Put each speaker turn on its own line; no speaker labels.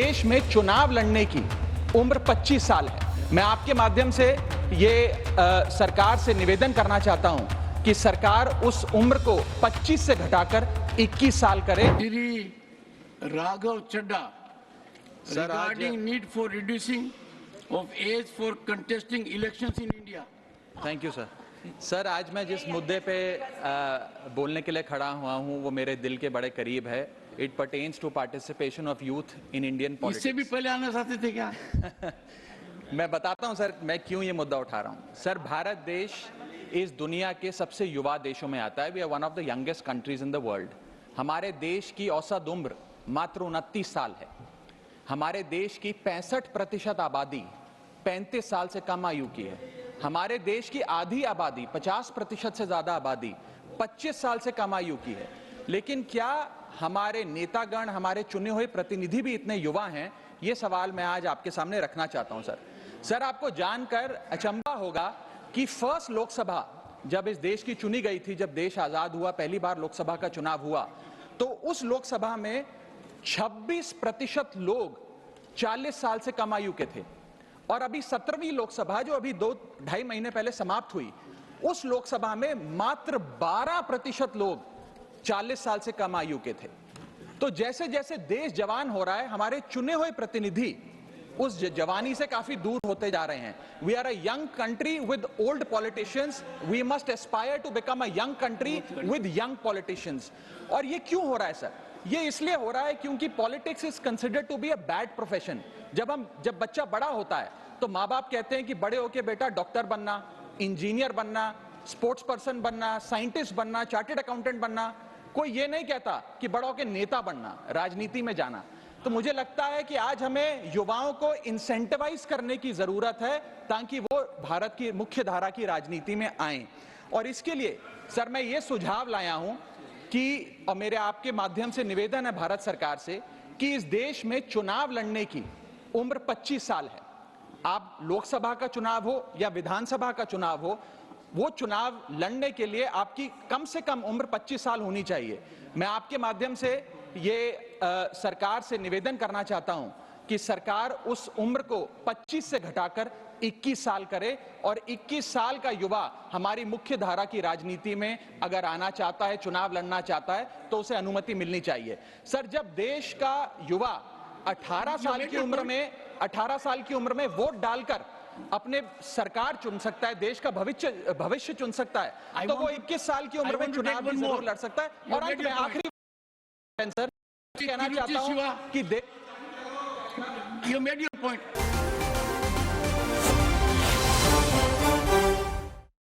देश में चुनाव लड़ने की उम्र 25 साल है, मैं आपके माध्यम से ये सरकार से निवेदन करना चाहता हूं कि सरकार उस उम्र को 25 से घटाकर 21 साल करे।
श्री राघव चड्डा regarding need for reducing of age for contesting elections in India.
Thank you sir. Sir, आज मैं जिस मुद्दे पे बोलने के लिए खड़ा हुआ हूं वो मेरे दिल के बड़े करीब है। It pertains to participation of youth in Indian politics.
इससे भी पहले आना चाहते थे क्या?
मैं बताता हूं सर मैं क्यों ये मुद्दा उठा रहा हूं। सर, भारत देश इस दुनिया के सबसे युवा देशों में आता है। We are one of the youngest countries in the world. हमारे देश की औसत उम्र मात्र 29 साल है। हमारे देश की 65% आबादी 35 साल से कम आयु की है। हमारे देश की आधी आबादी 50% से ज्यादा आबादी 25 साल से कम आयु की है। लेकिन क्या हमारे नेतागण, हमारे चुने हुए प्रतिनिधि भी इतने युवा हैं? ये सवाल मैं आज आपके सामने रखना चाहता हूं सर। आपको जानकर अचंभा होगा कि फर्स्ट लोकसभा जब इस देश की चुनी गई थी, जब देश आजाद हुआ, पहली बार लोकसभा का चुनाव हुआ, तो उस लोकसभा में 26% लोग 40 साल से कम आयु के थे। और अभी 17वीं लोकसभा जो अभी 2-2.5 महीने पहले समाप्त हुई, उस लोकसभा में मात्र 12% लोग 40 साल से कम आयु के थे। तो जैसे जैसे देश जवान हो रहा है, हमारे चुने हुए प्रतिनिधि उस जवानी से काफी दूर होते जा रहे हैं। We are a young country with old politicians, we must aspire to become a young country with young politicians. और ये क्यों हो रहा है सर? ये इसलिए हो रहा है क्योंकि politics is considered to be a bad profession. जब बच्चा बड़ा होता है तो माँ बाप कहते हैं कि बड़े होके बेटा डॉक्टर बनना, इंजीनियर बनना, स्पोर्ट्स पर्सन बनना, साइंटिस्ट बनना, चार्टर्ड अकाउंटेंट बनना। कोई ये नहीं कहता कि बड़ा होके नेता बनना, राजनीति में जाना। तो मुझे लगता है कि आज हमें युवाओं को इंसेंटिवाइज करने की जरूरत है ताकि वो भारत की मुख्य धारा की राजनीति में आए। और इसके लिए सर मैं ये सुझाव लाया हूं कि, और मेरे आपके माध्यम से निवेदन है भारत सरकार से, कि इस देश में चुनाव लड़ने की उम्र 25 साल है। आप लोकसभा का चुनाव हो या विधानसभा का चुनाव हो, वो चुनाव लड़ने के लिए आपकी कम से कम उम्र 25 साल होनी चाहिए। मैं आपके माध्यम से ये सरकार से निवेदन करना चाहता हूं कि सरकार उस उम्र को 25 से घटाकर 21 साल करे और 21 साल का युवा हमारी मुख्य धारा की राजनीति में अगर आना चाहता है, चुनाव लड़ना चाहता है, तो उसे अनुमति मिलनी चाहिए। सर, जब देश का युवा 18 साल की उम्र में वोट डालकर अपने सरकार चुन सकता है, देश का भविष्य चुन सकता है, तो वो 21 साल की उम्र में चुनाव भी जरूर लड़ सकता है। और अंत में आखिरी सर कहना चाहता हूं कि
You made your point.